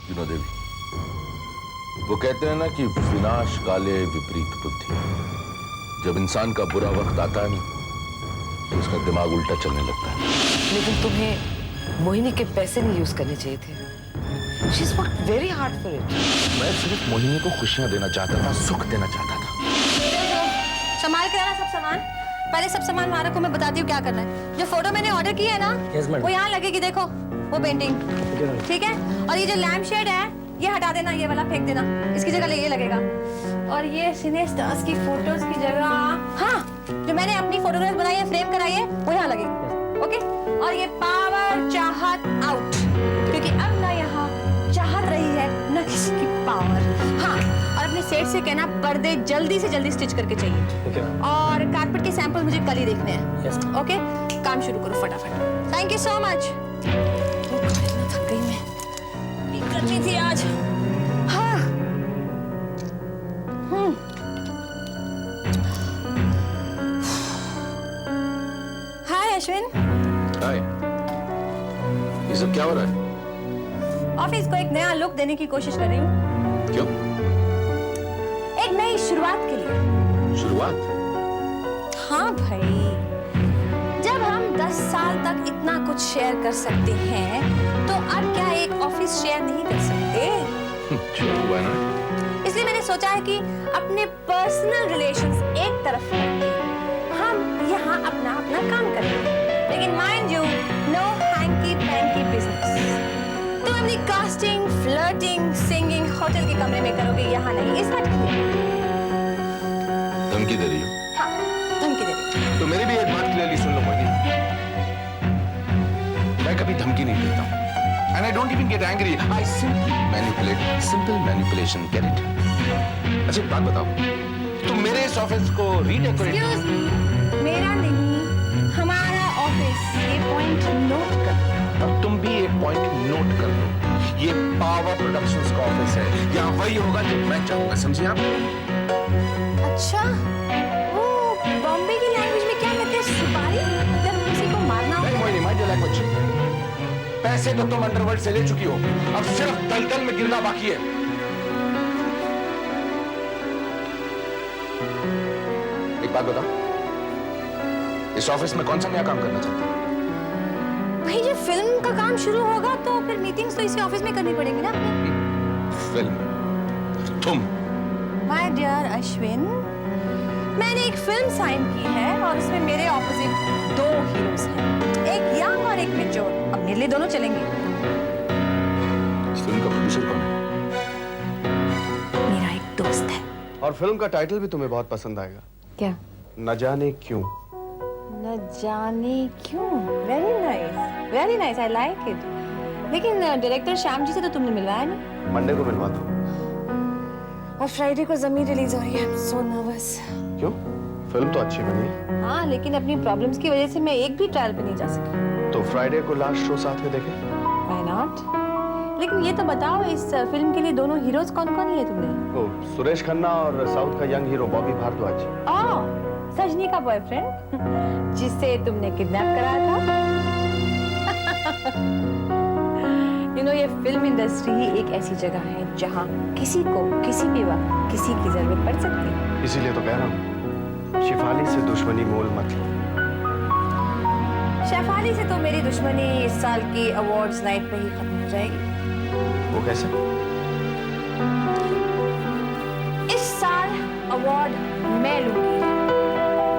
देवी, वो कहते हैं ना कि विनाश काले विपरीत बुद्धि। जब इंसान का बुरा वक्त आता है ना, तो उसका दिमाग उल्टा चलने लगता है। लेकिन तुम्हें मोहिनी के पैसे नहीं यूज करने चाहिए थे। She's worked very hard for it. मैं सिर्फ मोहिनी को खुशियां देना चाहता था, सुख देना चाहता था। संभाल के आना सब सामान। पहले सब सामान मारा को मैं बताती हूँ क्या करना है। जो फोटो मैंने ऑर्डर की है ना, वो यहाँ लगेगी, देखो वो पेंटिंग, ठीक है। और ये जो लैम्प शेड है, ये हटा देना, ये वाला फेंक देना, इसकी जगह ये लगेगा। और ये सिने स्टार्स की फोटोज की जगह, हाँ, जो मैंने अपनी फोटोग्राफ बनाई है, फ्रेम कराई है, वो यहाँ लगेगी, ओके। और ये पावर चाहत आउट, क्योंकि अब ना यहाँ चाहत रही है ना किसी की पावर। हाँ, और अपने सेट से कहना पर्दे जल्दी से जल्दी स्टिच करके चाहिए। और कारपेट के सैंपल मुझे कल ही देखने हैं, ओके। काम शुरू करो फटाफट। Thank you so much. थक गई मैं, करनी थी आज। हाँ, हाय अश्विन। हाय, ये सब क्या हो रहा है? ऑफिस को एक नया लुक देने की कोशिश कर रही हूँ। क्यों? एक नई शुरुआत के लिए। शुरुआत? हाँ भाई, जब हम 10 साल तक इतना कुछ शेयर कर सकते हैं, तो अब क्या एक ऑफिस शेयर नहीं कर सकते? Why not? इसलिए मैंने सोचा है कि अपने पर्सनल रिलेशंस एक तरफ करके हम यहाँ अपना अपना काम करेंगे। लेकिन mind you, no hanky panky business. तुम अपनी कास्टिंग, फ्लर्टिंग, सिंगिंग होटल के कमरे में करोगे, यहाँ नहीं। इस बात धमकी दे रही हो? हाँ, धमकी दे रही हूँ। तो मेरी भी एक बात क्लियरली सुन लो मोहिनी, मैं कभी धमकी नहीं देता हूँ। And I don't even get angry. I simply manipulate. Simple manipulation. Get it? अच्छा एक बात बताओ, तुम मेरे इस ऑफिस को रीडेकोरेट। Excuse me, मेरा नहीं, हमारा ऑफिस। ये पॉइंट नोट कर। अब तुम भी एक पॉइंट नोट कर लो, ये पावर प्रोडक्शंस का ऑफिस है। यहाँ वही होगा जो मैं चाहूंगा, समझे आप? अच्छा, वो बॉम्बे की लैंग्वेज में क्या कहते हैं, सुपारी? जब किसी को मारना हो। नहीं मोहिनी, माइंड योर लैंग्वेज। पैसे तो तुम अंडरवर्ल्ड से ले चुकी हो, अब सिर्फ दलदल में गिरना बाकी है। एक बात बताओ, इस ऑफिस में कौन सा नया काम करना चाहती है? भाई जब फिल्म का काम शुरू होगा तो फिर मीटिंग्स तो इसी ऑफिस में करनी पड़ेंगी ना अपने। फिल्म? तुम? माय डियर अश्विन, मैंने एक फिल्म साइन की है और उसमें मेरे ऑपोजिट 2 हीरोज हैं, एक यंग और एक मैच्योर। अब मेरे लिए दोनों चलेंगे। इस फिल्म का प्रोड्यूसर कौन है? मेरा एक दोस्त है। और फिल्म का टाइटल भी तुम्हें बहुत पसंद आएगा। क्या? न जाने क्यों। न जाने क्यों। Very nice, I like it. लेकिन डायरेक्टर श्याम जी से तो तुमने मिलवाया नहीं। मंडे को मिलवा दो। और फ्राइडे को ज़मीर रिलीज हो रही है। I am so nervous. क्यों? फिल्म तो अच्छी बनी है। हाँ, लेकिन अपनी प्रॉब्लम्स की वजह से मैं एक भी ट्रायल पे नहीं जा सकी। तो फ्राइडे को लास्ट शो साथ में देखें। Why not? लेकिन ये तो बताओ, इस फिल्म के लिए दोनों हीरोज कौन-कौन लिए तुमने? ओ, सुरेश खन्ना और साउथ का यंग हीरो बॉबी भारद्वाज। ओह, सजनी का बॉयफ्रेंड जिसे तुमने किडनैप कराया था। ये फिल्म इंडस्ट्री ही एक ऐसी जगह है जहाँ किसी को किसी भी वक्त किसी की जरूरत पड़ सकती है। इसीलिए तो कह रहा हूँ, शिफाली से दुश्मनी मोल मत लो। शेफाली से तो मेरी दुश्मनी इस साल की अवार्ड्स नाइट पे ही खत्म हो जाएगी। वो कैसे? इस साल अवार्ड मैं लूंगी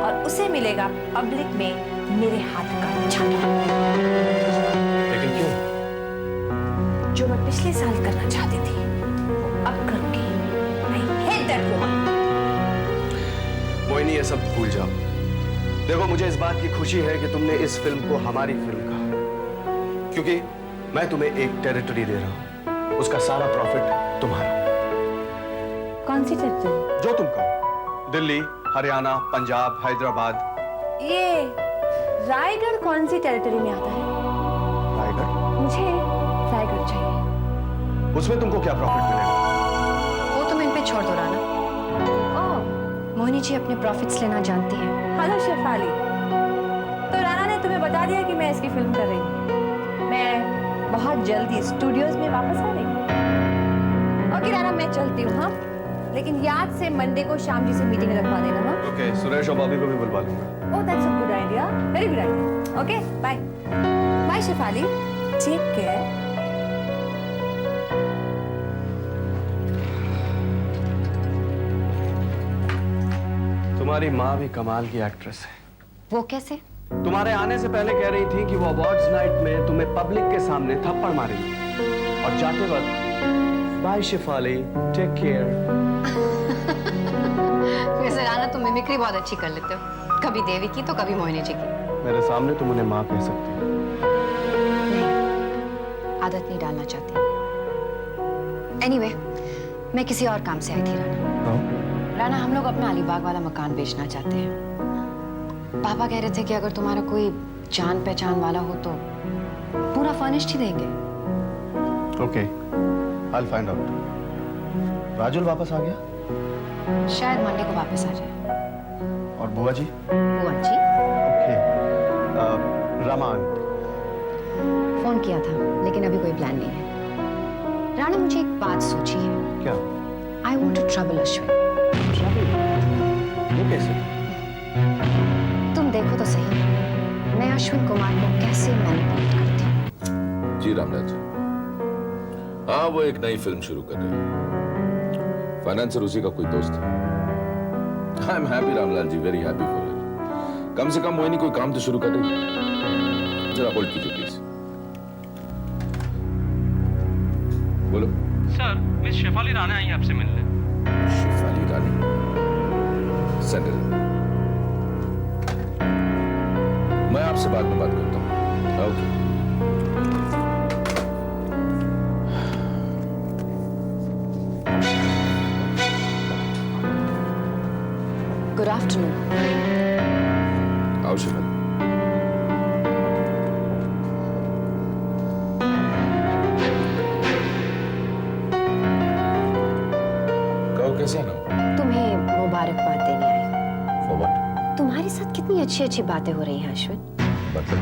और उसे मिलेगा पब्लिक में मेरे हाथ का छाता। लेकिन क्यों? जो मैं पिछले साल करना चाहती थी, वो अब करूंगी। I hate that woman. Mohini, ये सब भूल जाओ। देखो, मुझे इस बात की खुशी है कि तुमने इस फिल्म को हमारी फिल्म कहा, क्योंकि मैं तुम्हें एक टेरिटरी दे रहा हूं, उसका सारा प्रॉफिट तुम्हारा। कौन सी टेरिटरी? जो तुम कहो, दिल्ली, हरियाणा, पंजाब, हैदराबाद। ये रायगढ़ कौन सी टेरिटरी में आता है? रायगढ़? मुझे रायगढ़ चाहिए। उसमें तुमको क्या प्रॉफिट मिलेगा? वो तुम इन पे छोड़ दो राना। ओह, मोहिनी जी अपने प्रॉफिट्स लेना जानती है। हेलो शेफाली। तो राना ने तुम्हें बता दिया कि मैं इसकी फिल्म कर रही हूँ। मैं बहुत जल्दी स्टूडियोज में वापस आ रही हूँ। मैं चलती हूँ हाँ, लेकिन याद से मंडे को श्याम जी से मीटिंग रखवा देना हाँ। ओके, सुरेश और बॉबी को भी बुलवा लूंगा। Oh that's a good idea, very good idea. Okay bye bye Shefali, take care. तुम्हारी माँ भी कमाल की एक्ट्रेस है। वो कैसे? तुम्हारे आने से पहले कह रही थी कि वो अवार्ड्स नाइट में तुम्हें पब्लिक के सामने थप्पड़ मारेगी और जाते वक्त बाय शेफाली, टेक केयर। वैसे राना तुम मिमिक्री बहुत अच्छी कर लेते हो, कभी देवी की तो कभी मोहिनी जी की। मेरे सामने तुम उन्हें माँ कह सकती हो। नहीं, आदत नहीं डालना चाहती। एनीवे, मैं किसी और काम से आई थी राना। राना, हम लोग अपना अलीबाग वाला मकान बेचना चाहते हैं। पापा कह रहे थे कि अगर तुम्हारा कोई जान पहचान वाला हो तो पूरा फर्निश्ड ही देंगे। Okay, I'll find out. Rajul वापस आ गया? शायद मंडे को वापस आ जाए। और बुआ जी? बुआ जी? ओके, रमान? फोन किया था, लेकिन अभी कोई प्लान नहीं है। राणा, मुझे एक बात सोची है। क्या? I want to trouble Ashwin. वो कैसे? तुम देखो तो सही, मैं अश्विन कुमार को कैसे मैनिपुलेट करती हूँ। जी रामलाल जी, हाँ वो एक नई फिल्म शुरू कर रहे हैं। फाइनेंसर उसी का कोई दोस्त है। I am happy Ramlal ji, very happy for her. कम से कम मोहिनी कोई काम तो शुरू कर रही है। जरा होल्ड कीजिए प्लीज। बोलो। सर, मिस शेफाली राणा आई आपसे मिलने। शेफाली रानी, सेंटर। मैं आपसे बाद में बात करता हूँ। ओके। Good afternoon. आओ शेफाली। कहो कैसे आना हो? तुम्हें मुबारकबाद देने आई हूँ। For what? तुम्हारे साथ कितनी अच्छी अच्छी बातें हो रही हैं अश्विन। मतलब?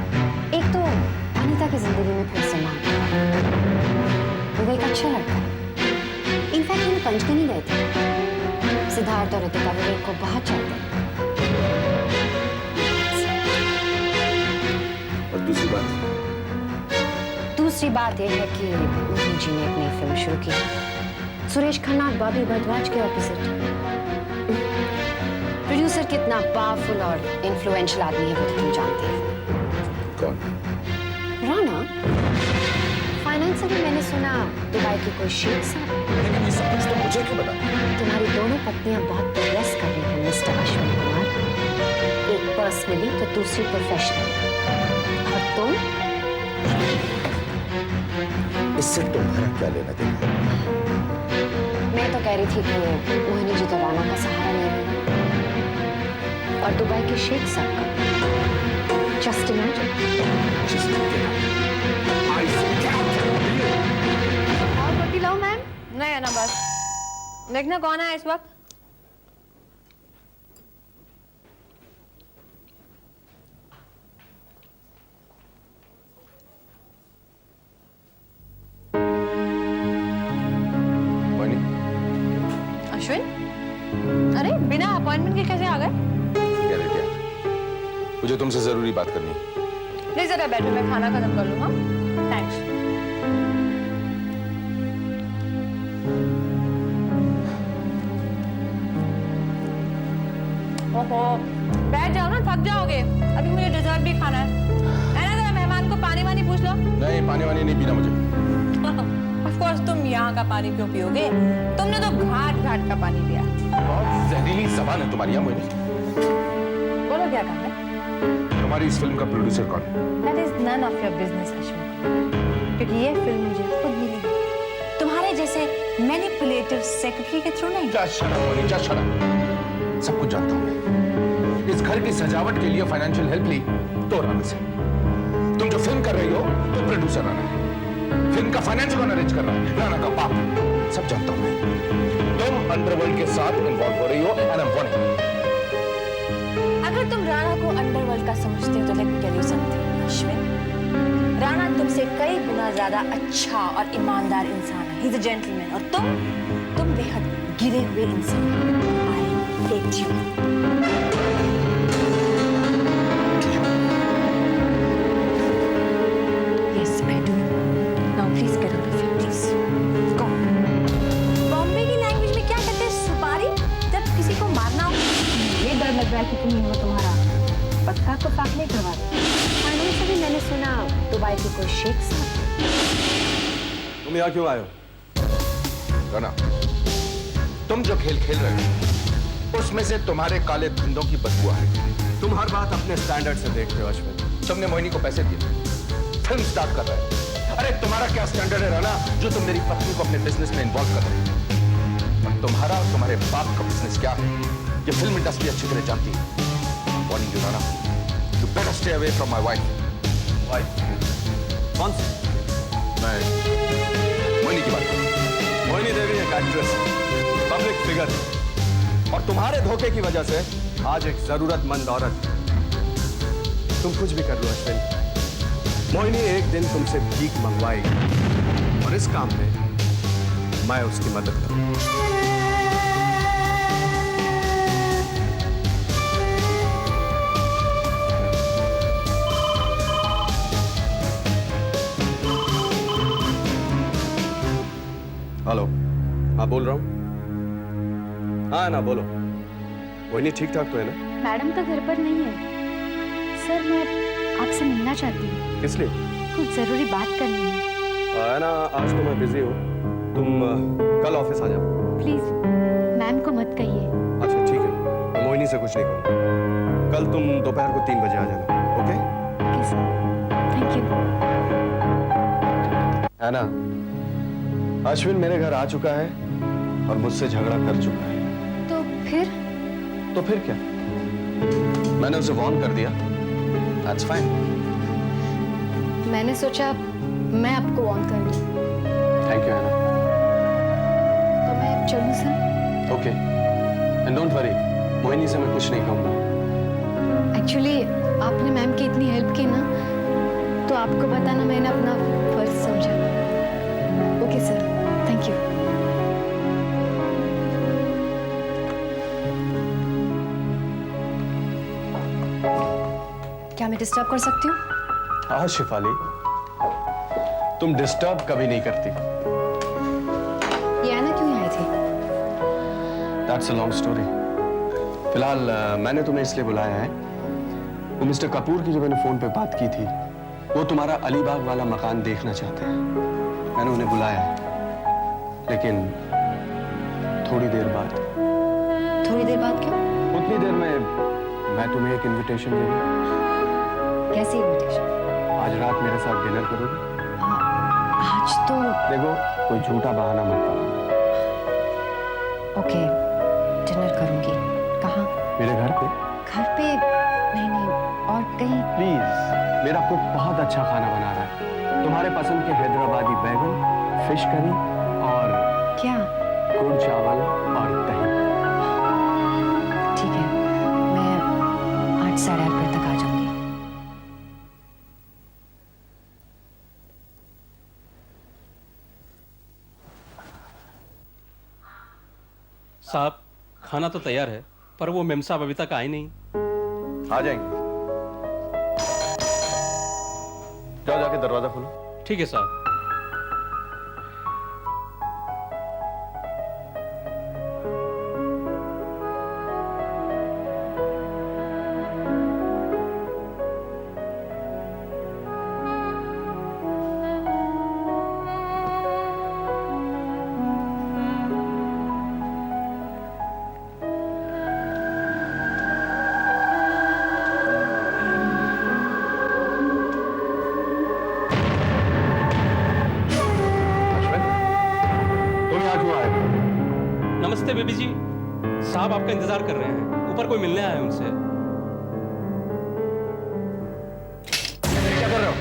एक तो अनीता की जिंदगी में फिर से मां। वो एक अच्छा लड़का है। इनफैक्ट हम पंचगनी गए थे। सिद्धार्थ और ऋतिका विवेक को बहुत चाहते हैं। और दूसरी बात? दूसरी बात यह है कि मोहिनी जी ने एक नई फिल्म शुरू की है, सुरेश खन्ना और बॉबी भरद्वाज के ऑपोजिट। प्रोड्यूसर कितना पावरफुल और इन्फ्लुएंशियल आदमी है वो तो तुम जानते हो। कौन? राणा, फाइनेंसर में मैंने सुना दुबई के कोई शेख साहब है। लेकिन ये सब कुछ तो मुझे क्यों बता? तुम्हारी दोनों पत्नियां बहुत प्रोग्रेस कर रही हैं मिस्टर अश्विन कुमार, एक पर्सनली तो दूसरी प्रोफेशनली। और तुम? इससे तुम्हारा क्या लेना देना? मैं तो कह रही थी कि मोहिनी जी तो राणा का सहारा ले रही है और दुबई के शेख साहब का। Just imagine. और रोटी लाओ मैम? नहीं है ना, बस देखना कौन है इस वक्त। मोहिनी, अश्विन, अरे बिना अपॉइंटमेंट के कैसे आ गए? क्या रे क्या? मुझे तुमसे जरूरी बात करनी है। प्लीज जरा बैठो, मैं खाना खत्म कर लूंगा। थैंक्स। ओहो, बैठ जाओ ना, थक जाओगे। अभी मुझे डिजर्ट भी खाना है ना। जरा मेहमान को पानी वानी पूछ लो। नहीं, पानी वानी नहीं पीना मुझे। ऑफ कोर्स तुम यहाँ का पानी क्यों पियोगे? तुमने तो घाट घाट का पानी पिया। बहुत जहरीली जबान है तुम्हारी, मोहिनी। बोलो क्या काम है? तुम्हारी इस फिल्म का प्रोड्यूसर कौन है? That is none of your business, Ashwin. क्योंकि ये फिल्म मुझे खुद मिली है, तुम्हारे जैसे मैनिपुलेटिव सेक्रेटरी के थ्रू नहीं। जा शट अप मोहिनी, जा शट अप। सब कुछ जानता हूँ मैं। इस घर की सजावट के लिए फाइनेंशियल हेल्प ली तो राणा से। तुम जो फिल्म कर रही हो तो प्रोड्यूसर राणा है। फिल्म का फाइनेंस कौन अरेंज कर रहा है? राणा का बाप। सब जानता हूँ मैं। तुम अंडरवर्ल्ड के साथ इन्वॉल्व हो रही हो एंड आई एम वार्निंग। अगर तुम राणा को अंडरवर्ल्ड का समझते हो तो let me tell you something Ashwin, Rana तुमसे कई गुना ज्यादा अच्छा और ईमानदार इंसान है। He is a gentleman. और तुम बेहद गिरे हुए इंसान। I hate you. Yes I do. Now please get out of here please. Go. Bombay की लैंग्वेज में क्या कहते हैं? सुपारी? जब किसी को मारना हो। ये डर लग रहा है कि तुम्हें वो तुम्हारा पत्ता तो साफ नहीं करवा रहे। फाइनली से भी मैंने सुना दुबई के कोई शेख साहब। तुम यहाँ क्यों आए हो? राना, तुम जो खेल खेल रहे हो उसमें से तुम्हारे काले धंधों की बदबू आ रही है। तुम हर बात अपने स्टैंडर्ड से देखते हो अश्विन। तुमने मोहिनी को पैसे दिए, फिल्म स्टार्ट कर रहे हो। अरे तुम्हारा क्या स्टैंडर्ड है राना, जो तुम मेरी पत्नी को अपने बिजनेस में इन्वॉल्व कर रहे हो? और तुम्हारा और तुम्हारे बाप का बिजनेस क्या है ये फिल्म इंडस्ट्री अच्छी तरह जानती है। Warning you Rana, you better stay away from my wife. Wife? कौन सी? मैं मोहिनी की बात कर रहा हूं। मोहिनी देवी एक एक्ट्रेस, पब्लिक फिगर, और तुम्हारे धोखे की वजह से आज एक जरूरतमंद औरत। तुम कुछ भी कर लो अश्विन, मोहिनी एक दिन तुमसे भीख मंगवाएगी और इस काम में मैं उसकी मदद करूंगा। हेलो, हाँ बोल रहा हूँ। हाँ ना, बोलो। मोहिनी ठीक ठाक तो है ना? मैडम तो घर पर नहीं है सर। मैं आपसे मिलना चाहती हूँ। किस लिए? कुछ जरूरी बात करनी है। है ना, आज तो मैं बिजी हूँ। तुम कल ऑफिस आ जाओ। प्लीज मैम को मत कहिए। अच्छा ठीक है, मैं मोहिनी से कुछ नहीं कहूँगा। कल तुम दोपहर को 3 बजे आ जाना, okay? Okay sir, thank you. है ना, अश्विन मेरे घर आ चुका है और मुझसे झगड़ा कर चुका है। तो फिर क्या? मैंने उसे वार्न कर दिया। That's fine. मैंने सोचा मैं आपको वार्न कर दूं। Thank you, Anna. तो मैं अब चलूं sir? Okay. And don't worry, Mohini से मैं कुछ नहीं कहूँगा। एक्चुअली आपने मैम की इतनी हेल्प की ना, तो आपको बताना मैंने अपना फर्ज समझा। Okay sir, thank you. क्या मैं डिस्टर्ब कर सकती हूँ? हाँ शिफाली, तुम डिस्टर्ब कभी नहीं करती। ये आना क्यों आई थी? That's a long story. फिलहाल मैंने तुम्हें इसलिए बुलाया है, वो मिस्टर कपूर की जो मैंने फोन पे बात की थी, वो तुम्हारा अलीबाग वाला मकान देखना चाहते हैं। मैंने उन्हें बुलाया है, लेकिन थोड़ी देर बाद। थोड़ी देर बाद क्यों? उतनी देर में मैं तुम्हें एक इनविटेशन दूंगा। कैसी इनविटेशन? आज रात मेरे साथ डिनर करोगे? आज तो देखो, कोई झूठा बहाना मत बनाना। ओके, डिनर करूंगी। कहाँ? मेरे घर पे। घर पे? नहीं, और कहीं? प्लीज, मेरा कुक बहुत अच्छा खाना बना रहा है। तुम्हारे पसंद के हैदराबादी बैगन, फिश करी और क्या? गुड़ चावल और दही। ठीक है, मैं 8 साढ़े 8 बजे तक आ जाऊंगी। साहब, खाना तो तैयार है, पर वो मेम साहब अभी तक आए नहीं। आ जाएंगे। जाओ, जाके दरवाजा खोलो। ठीक है साहब। नमस्ते बेबी जी, साहब आपका इंतजार कर रहे हैं। ऊपर कोई मिलने आया है उनसे। क्या कर रहे हो?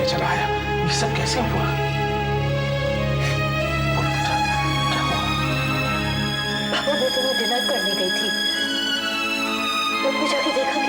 के चला आया। ये सब कैसे हुआ? बोल बेटा, क्या हुआ? पापा मैं तो डिनर करने गई थी, जब भी जाके देखा